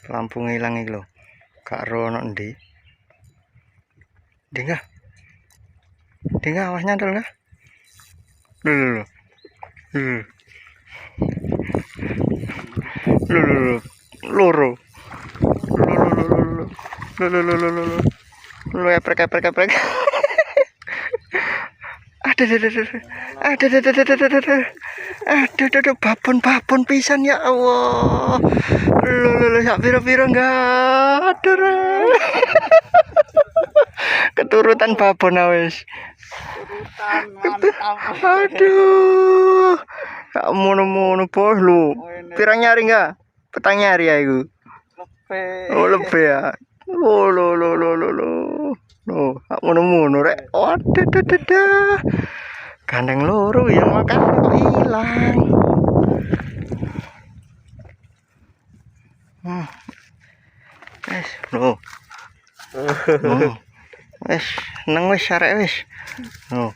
lampu ngilang iki lho. Gak ro ono ndi. Dingah. Dingah awas nyantol kah? Lho. Loro. Lu eprek. Ada babon pisan ya Allah. Lu sak pira-pira enggak ada. Keturutan babon wis. Aduh. Gak mono-mono bos lu. Pirang nyari enggak? Petang nyari ya iku. Lebih ya. Lo. Oh, gak mono-mono rek. Waduh. Gandeng loro ya makan kok hilang. Wes, lo. Wes, nang wis arek wis. Oh.